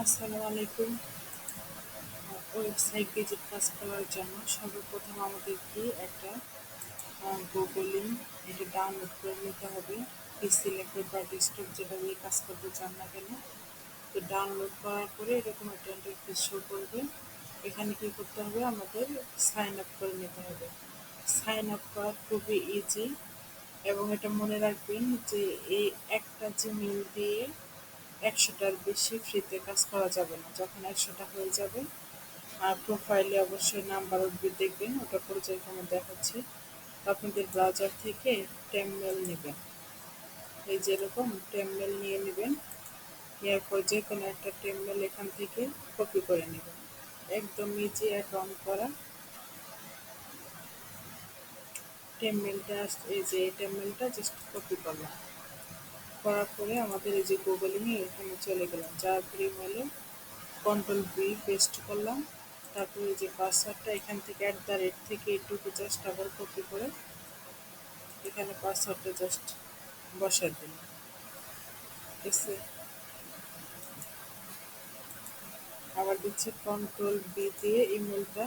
আসসালামু আলাইকুম। Website visit কাজ করার জন্য সর্বপ্রথম আমাদেরকে একটা গুগল লিঙ্ক এটা ডাউনলোড করে নিতে হবে। পিসি ল্যাপটপ বা ডেস্কটপ যেটা দিয়ে কাজ করতে চান না কেন, তো ডাউনলোড করার পরে এরকম একটা ইন্টারফেস শো করবে। এখানে কি করতে হবে, আমাদের সাইন আপ করে নিতে হবে। সাইন আপ করা খুবই ইজি, এবং এটা মনে রাখবেন যে এই একটা জিমেইল দিয়ে ১০০টার বেশি ফ্রিতে কাজ করা যাবে না। যখন ১০০টা হয়ে যাবে আর প্রোফাইলে অবশ্যই নাম্বার উঠবে, দেখবেন ওটা পর্যায়ক্রমে দেখাচ্ছে। আপনাদের ব্রাউজার থেকে টেমমেল নেবেন, এই যেরকম টেমমেল নিয়ে নেবেন। নেওয়ার পর যে কোনো একটা টেমমেল এখান থেকে কপি করে নেবেন। একদম ইজি অ্যাকাউন্ট করা টেমমেলটা, এই যে এই টেমমেলটা জাস্ট কপি করলাম। করার পরে আমাদের এই যে গুগল নিয়ে এখানে চলে গেলাম, যাওয়ার পরে ইমেলে কন্ট্রোল V পেস্ট করলাম। তারপরে এই যে পাসওয়ার্ডটা এখান থেকে @ থেকে এটুকু জাস্ট আবার কপি করে এখানে পাসওয়ার্ডটা জাস্ট বসাই দিলাম। এসে আবার দিচ্ছি কন্ট্রোল V দিয়ে ইমেলটা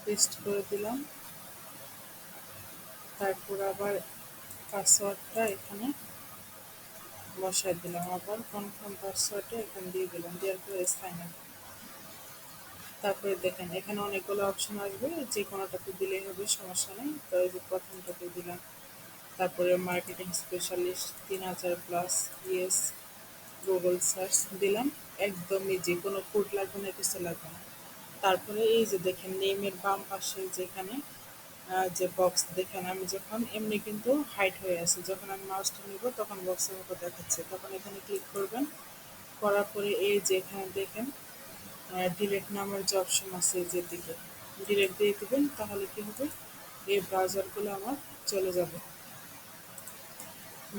পেস্ট করে দিলাম। তারপর আবার পাসওয়ার্ডটা এখানে বসাই দিলাম, আবার কনফার্ম পাসওয়ার্ডটা এখানে দিয়ে দিলাম, দেওয়ার পরে সাইন আপ। তারপরে দেখেন এখানে অনেকগুলো অপশন আসবে, যে কোনোটাতে দিলেই হবে, সমস্যা নেই। তো এই যে প্রথমটাতে দিলাম, তারপরে marketing specialist ৩০০০+, yes, Google search দিলাম। একদমই যে কোনো কোড লাগবে না, কিছু লাগবে না। তারপরে এই যে দেখেন নেমের বাম পাশে যেখানে যে বক্স দেখেন, আমি যখন এমনি কিন্তু হাইড হয়ে আছে, যখন আমি মাউসটা নিব তখন বক্সের মতো দেখাচ্ছে, তখন এখানে ক্লিক করবেন। করার পরে এই যে এখানে দেখেন ডিলেট নামের যে অপশন আছে, যে দিকে ডিলেট দিয়ে দেবেন, তাহলে কি হবে, এই ব্রাউজারগুলো আমার চলে যাবে।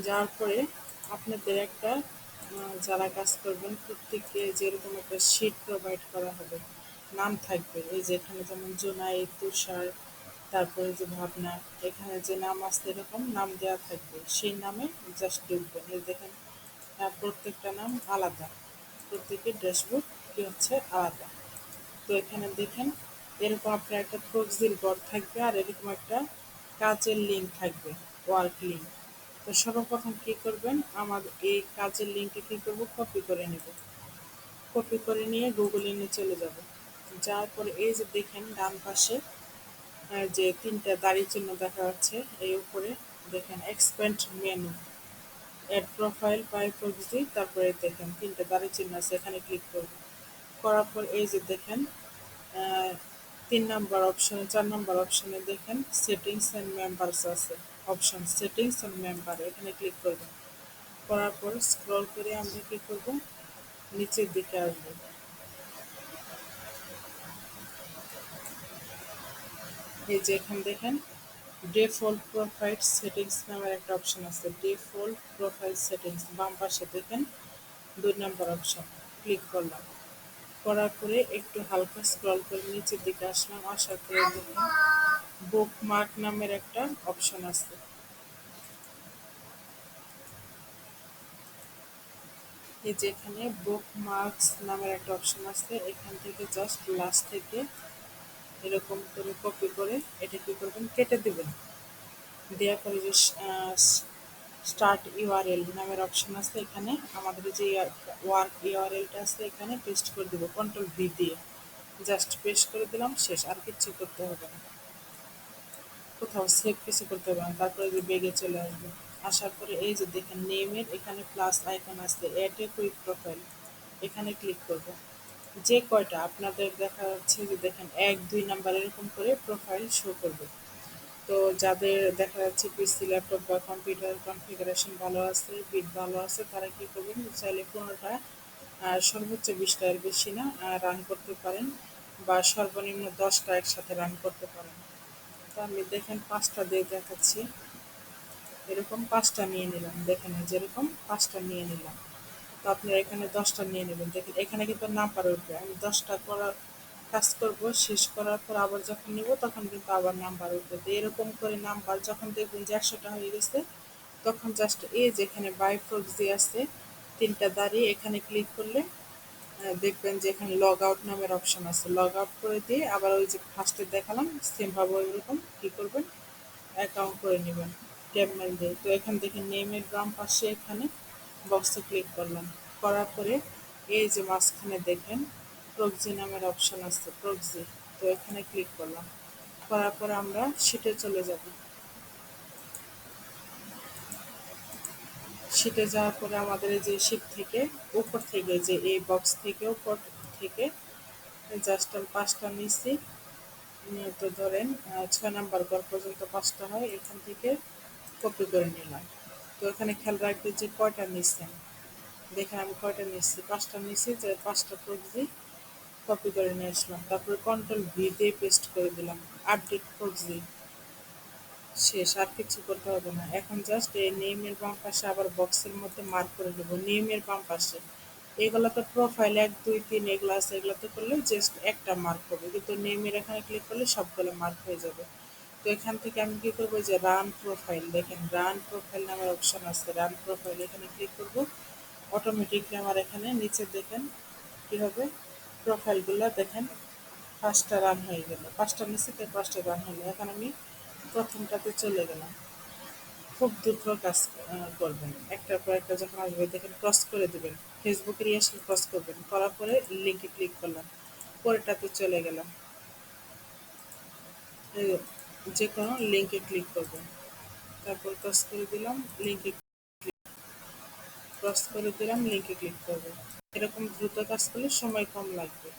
যাওয়ার পরে আপনাদের একটা যারা কাজ করবেন প্রত্যেককে যেরকম একটা শিট প্রোভাইড করা হবে, নাম থাকবে। এই যে এখানে যেমন জোনাই, তুষার, তারপরে যে ভাবনা, এখানে যে নাম আছে এরকম নাম দেওয়া থাকবে, সেই নামে জাস্ট ঢুকবেন। এই দেখেন প্রত্যেকটা নাম আলাদা, প্রত্যেকের ড্যাশবোর্ড কি হচ্ছে আলাদা। তো এখানে দেখেন এরকম আপনার একটা প্রক্সির বট থাকবে, আর এরকম একটা কাজের লিঙ্ক থাকবে, ওয়ার্ক লিঙ্ক। তো সর্বপ্রথম কী করবেন, আমার এই কাজের লিঙ্কটা কী করবো, কপি করে নেব। কপি করে নিয়ে গুগলে নিয়ে চলে যাব। যাওয়ার পরে এই যে দেখেন ডান পাশে যে তিনটা দাড়ি চিহ্ন দেখা যাচ্ছে, এই উপরে দেখেন expand menu, add profile by proxy, তারপরে দেখেন তিনটা দাড়ি চিহ্ন আছে, এখানে ক্লিক করব। করার পর এই যে দেখেন ৩ নাম্বার অপশনে, ৪ নাম্বার অপশনে দেখেন সেটিংস অ্যান্ড মেম্বার্স আছে, অপশন সেটিংস অ্যান্ড মেম্বার, এখানে ক্লিক করবেন। করার পর স্ক্রল করে আমরা কী করব, নিচের দিকে আসবো। এই যে এখানে দেখেন ডিফল্ট প্রোফাইল সেটিংস নামের একটা অপশন আছে, ডিফল্ট প্রোফাইল সেটিংস বাম পাশে দেখেন ২ নাম্বার অপশন, ক্লিক করলাম। করার পরে একটু হালকা স্ক্রল করে নিচের দিকে আসলাম, আসার পরে দেখুন বুকমার্ক নামের একটা অপশন আছে। এই যে এখানে বুকমার্কস নামের একটা অপশন আছে, এখান থেকে জাস্ট লাস্ট থেকে এরকম করে কপি করে এটা কি করবেন, কেটে দিবেন। দেওয়ার পরে যে স্টার্ট ইউআরএল নামের অপশন আছে, এখানে আমাদের যে ওয়ার্ক ইউআরএলটা আছে এখানে পেস্ট করে দেবো কন্ট্রোল V দিয়ে, জাস্ট পেস্ট করে দিলাম, শেষ। আর কিচ্ছু করতে হবে না, কোথাও সেভ কিছু করতে হবে না। তারপরে যে বেগে চলে আসবে, আসার পরে এই যে দেখেন নেমের এখানে প্লাস আইকন আছে, অ্যাড এ কুইক প্রোফাইল, এখানে ক্লিক করব। যে কয়টা আপনাদের দেখা যাচ্ছে যে দেখেন ১, ২ নাম্বার এরকম করে প্রোফাইল শো করবে। তো যাদের দেখা যাচ্ছে পিসি ল্যাপটপ বা কম্পিউটার কনফিগারেশন ভালো আছে, বিট ভালো আছে, তারা কি করবেন, চাইলে ১৫টা সর্বোচ্চ ২০টার বেশি না রান করতে পারেন, বা সর্বনিম্ন 10টা একসাথে রান করতে পারেন। তো আমি দেখেন 5টা দিয়ে দেখাচ্ছি, এরকম 5টা নিয়ে নিলাম, দেখেন যেরকম 5টা নিয়ে নিলাম। তো আপনারা এখানে 10টা নিয়ে নেবেন। দেখেন এখানে কিন্তু নাম্বার উঠবে, আমি 10টা করার কাজ করব, শেষ করার পর আবার যখন নিব তখন কিন্তু আবার নাম্বার উঠবে। তো এরকম করে নাম্বার যখন দেখবেন যে ১০০টা হয়ে গেছে, তখন জাস্ট এই যেখানে বাই প্রক্সি আছে তিনটা দাঁড়িয়ে এখানে ক্লিক করলে দেখবেন যে এখানে লগ আউট নামের অপশন আছে, লগ আউট করে দিয়ে আবার ওই যে ফার্স্টে দেখালাম সেমভাবে ওইরকম কী করবেন, অ্যাকাউন্ট করে নেবেন ট্যাব মেল দিয়ে। তো এখান থেকে নেমের বাম পাশে এখানে বক্সে ক্লিক করলাম, করার পরে এই যে মাঝখানে দেখেন প্রক্সি নামের অপশন আছে, প্রক্সি, তো এখানে ক্লিক করলাম, করার পরে আমরা শিটে চলে যাব। শিটে যাওয়ার পরে আমাদের এই যে শিট থেকে উপর থেকে যে এই বক্স থেকে উপর থেকে জাস্ট আমি 5টা নিচ্ছি, তো ধরেন 6 নাম্বার ঘর পর্যন্ত 5টা হয়, এখান থেকে কপি করে নিলাম। তো এখানে খেয়াল রাখবে যে কয়টা নিচ্ছেন, দেখেন আমি কয়টা নিচ্ছি, 5টা নিচ্ছি, যে 5টা প্রক্সি কপি করে নিয়ে আসলাম, তারপরে কন্ট্রোল ভি দিয়ে পেস্ট করে দিলাম, আপডেট প্রক্সি, শেষ, আর কিছু করতে হবে না। এখন জাস্ট এই নেমের বাম পাশে আবার বক্সের মধ্যে মার্ক করে নেব, নেমের বাম পাশে এগুলো তো প্রোফাইল 1 2 3 এগুলো আছে, এগুলোতে করলে জাস্ট একটা মার্ক হবে, কিন্তু নেমের এখানে ক্লিক করলে সবগুলো মার্ক হয়ে যাবে। তো এখান থেকে আমি কি করবো, যে রান প্রোফাইল, দেখেন রান প্রোফাইল নামের অপশন আছে, রান প্রোফাইল এখানে ক্লিক করব, অটোমেটিকলি আমার এখানে নিচে দেখেন কি হবে, প্রোফাইলগুলো দেখেন 5টা রান হয়ে গেল, 5টা নিচে 5টা রান হলো। এখন আমি প্রথমটাতে চলে গেলাম, খুব দ্রুত কাজ করবেন, একটার পর একটা যখন আসবে দেখেন ক্রস করে দেবেন, ফেসবুকের ইয়ে ক্রস করবেন, করার পরে লিঙ্কে ক্লিক করলাম, পরেরটাতে চলে গেলাম, এই যে কোনো লিঙ্কে ক্লিক করবেন, তারপর ক্রস করে দিলাম, লিঙ্কে ক্রস করে দিলাম, লিঙ্কে ক্লিক করবেন। এরকম দ্রুত কাজ করলে সময় কম লাগবে।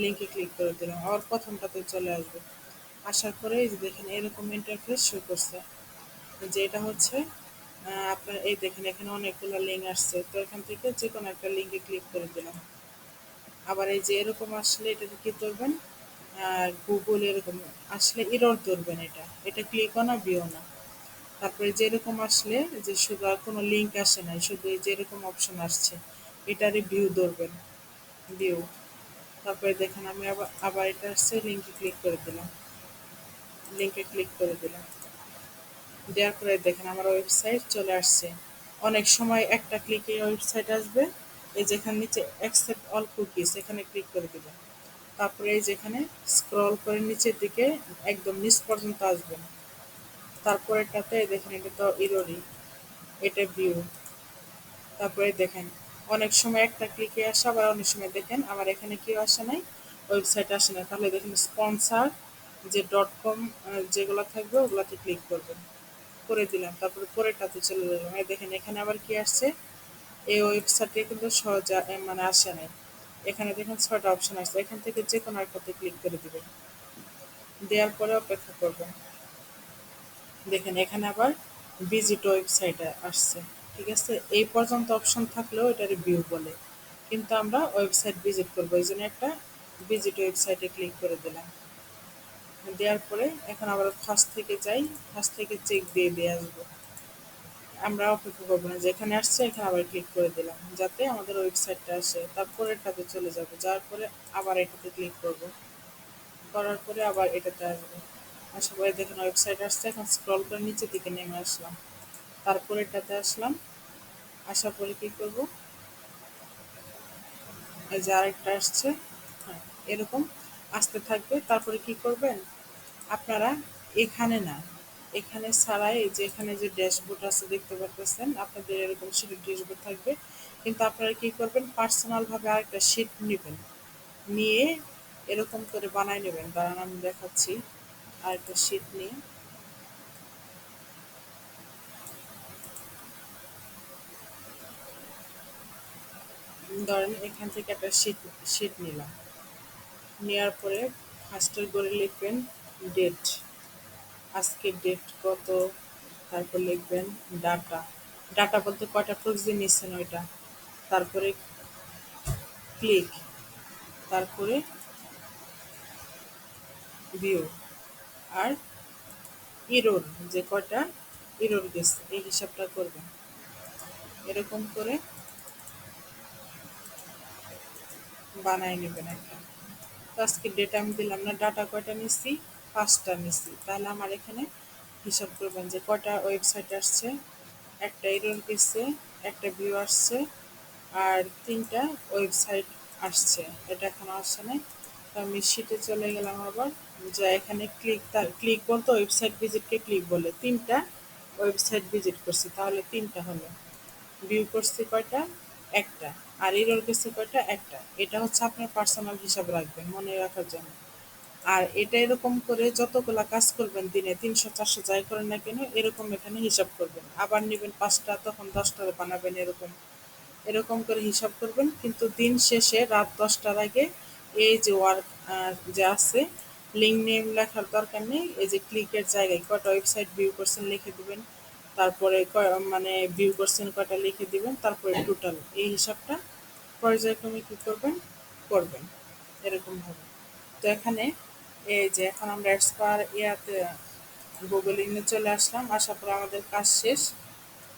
লিঙ্কে ক্লিক করে দিলাম, আবার প্রথমটাতে চলে আসবে, আসার পরে এই যে দেখেন এরকম ইন্টারফেস শো করছে, যে এটা হচ্ছে আপনার এই দেখেন এখানে অনেকগুলো লিঙ্ক আসছে, তো এখান থেকে যে কোনো একটা লিঙ্কে ক্লিক করে দিলাম। আবার এই যে এরকম আসলে এটাতে কি করবেন, গুগল এরকম আসলে এরর ধরবেন, এটা এটা ক্লিকও না ভিউ না। তারপরে যেরকম আসলে যে শুধু আর কোনো লিঙ্ক আসে নাই, শুধু এই যে এরকম অপশন আসছে, এটারই ভিউ ধরবেন, ভিউ। তারপরে দেখেন আমি আবার আবার এটা আসছে, লিঙ্কে ক্লিক করে দিলাম, লিঙ্কে ক্লিক করে দিলাম, দেওয়ার পরে দেখেন আমার ওয়েবসাইট চলে আসছে। অনেক সময় একটা ক্লিকে ওয়েবসাইট আসবে, এই যেখানে নিচে অ্যাকসেপ্ট অল কুকিজ এখানে ক্লিক করে দেবেন, তারপরে এই যেখানে স্ক্রল করে নিচের দিকে একদম নিচ পর্যন্ত আসবেন, তারপরেরটাতে দেখেন এটা তো ইরোরি, এটা ভিউ। তারপরে দেখেন অনেক সময় একটা ক্লিকে আসে, আবার অনেক সময় দেখেন আমার এখানে কেউ আসে নাই, ওয়েবসাইট আসে না, তাহলে দেখেন স্পন্সার যে .com যেগুলো থাকবে ওগুলাতে ক্লিক করবেন, করে দিলাম, তারপরে পরেরটাতে চলে গেলাম, এই দেখেন এখানে আবার কি আসছে, এই ওয়েবসাইটে কিন্তু সহজে মানে আসে নাই, এখানে দেখেন 6টা অপশন আসছে, এখান থেকে যে কোনো একটাতে ক্লিক করে দিবেন, দেওয়ার পরে অপেক্ষা করবেন। দেখেন এখানে আবার ভিজিট ওয়েবসাইটে আসছে, ঠিক আছে, এই পর্যন্ত অপশন থাকলেও এটার ভিউ বলে, কিন্তু আমরা ওয়েবসাইট ভিজিট করবো, এই জন্য একটা ভিজিট ওয়েবসাইটে ক্লিক করে দিলাম, দেওয়ার পরে এখন আবার ফার্স্ট থেকে যাই, ফার্স্ট থেকে চেক দিয়ে দিয়ে আসবো, আমরা অপেক্ষা করবো না, যেখানে আসছে এখানে আবার ক্লিক করে দিলাম যাতে আমাদের ওয়েবসাইটটা আসে, তারপরেরটাতে চলে যাবো, যাওয়ার পরে আবার এটাতে ক্লিক করব, করার পরে আবার এটাতে আসবো, আসার পরে দেখেন ওয়েবসাইট আসছে, এখন স্ক্রল করে নিচের দিকে নেমে আসলাম, তারপরে এটাতে আসলাম, আসার পরে কি করব, এই যে আরেকটা আসছে, হ্যাঁ এরকম আসতে থাকবে, তারপরে কি করবেন আপনারা, এখানে না, এখানে ছাড়াই এই যে এখানে যে ড্যাশবোর্ড আছে দেখতে পাচ্ছেন, আপনাদের এরকম শিটের ড্যাশবোর্ড থাকবে, কিন্তু আপনারা কি করবেন পার্সোনাল ভাবে আরেকটা শিট নেবেন, নিয়ে এরকম করে বানাই নেবেন, দাঁড়ান আমি দেখাচ্ছি, আরেকটা শিট নিয়ে ধরেন এখান থেকে একটা শিট শিট নিলাম, নেওয়ার পরে ফার্স্টের করে লিখবেন ডেট, আজকের ডেট কত, তারপর লিখবেন ডাটা, ডাটা বলতে কয়টা প্রক্সি নিচ্ছেন ওইটা, তারপরে ক্লিক, তারপরে ভিউ, আর ইরোর যে কয়টা ইরোর গেছে এই হিসাবটা করবেন, এরকম করে বানায় নেবেন একটা। তো আজকে ডেটা আমি দিলাম না, ডাটা কয়টা নিচ্ছি, 5টা নিচ্ছি, তাহলে আমার এখানে হিসাব করবেন যে কয়টা ওয়েবসাইট আসছে, একটা এরর গেছে, একটা ভিউ আসছে, আর ৩টা ওয়েবসাইট আসছে। এটা এখনো আসছে নাই। তো আমি শিটে চলে গেলাম আবার, যে এখানে ক্লিক বলতে ওয়েবসাইট ভিজিটকে ক্লিক বলে। ৩টা ওয়েবসাইট ভিজিট করছি, তাহলে ৩টা হলো। ভিউ করছি কয়টা? একটা। আর এরর গেছে কয়টা? একটা। এটা হচ্ছে আপনার পার্সোনাল হিসাব রাখবেন মনে রাখার জন্য। আর এটা এরকম করে যতগুলা কাজ করবেন দিনে ৩০০ ৪০০ যাই করেন না কেন, এরকম এখানে হিসাব করবেন। আবার নেবেন ৫টা, তখন 10টা বানাবেন, এরকম এরকম করে হিসাব করবেন। কিন্তু দিন শেষে রাত 10টার আগে এই যে ওয়ার্ক যে আছে, লিঙ্ক নেম লেখার দরকার নেই। এই যে ক্লিকের জায়গায় কয়টা ওয়েবসাইট ভিউ করছেন লিখে দিবেন, তারপরে মানে ভিউ করছেন কয়টা লিখে দিবেন, তারপরে টোটাল এই হিসাবটা পর্যায়ক্রমে কী করবেন, করবেন এরকমভাবে। তো এখানে এই যে এখন আমরা এক্সপার ইয়াতে গুগল ইনে চলে আসলাম, আসার পর আমাদের কাজ শেষ।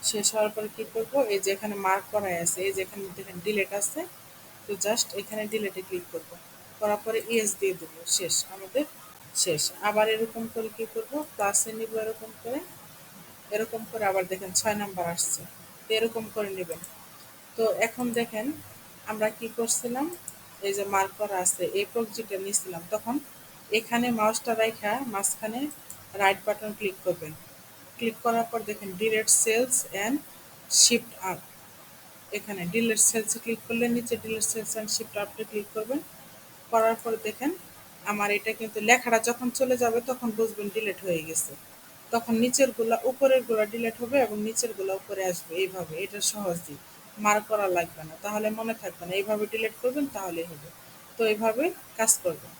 শেষ হওয়ার পরে কী করবো, এই যে এখানে মার্ক করাই আছে, এই যে এখানে দেখেন ডিলেট আছে, তো জাস্ট এখানে ডিলেটে ক্লিক করবো। করার পরে ইয়েস দিয়ে দেবো, শেষ আমাদের, শেষ। আবার এরকম করে কী করবো, প্লাসে নিব, এরকম করে আবার দেখেন 6 নাম্বার আসছে। তো এরকম করে নেবেন। তো এখন দেখেন আমরা কি করছিলাম, এই যে মার্ক করা আছে এই প্রজেক্টটা নিয়েছিলাম, তখন এখানে মাউসটা রাইখা মাঝখানে রাইট বাটন ক্লিক করবেন। ক্লিক করার পর দেখেন delete cells and shift up, এখানে ডিলেট সেলসে ক্লিক করলে নিচে ডিলেট সেলস অ্যান্ড শিফট আপে ক্লিক করবেন। করার পর দেখেন আমার এটা কিন্তু লেখাটা যখন চলে যাবে তখন বুঝবেন ডিলেট হয়ে গেছে। তখন নিচের গুলা উপরের গুলা ডিলেট হবে এবং নিচের গুলা উপরে আসবে। এইভাবে, এটা সহজই, মার্ক করা লাগবে না, তাহলে মনে থাকবে না। এইভাবে ডিলেট করবেন তাহলেই হবে। তো এইভাবে কাজ করবেন।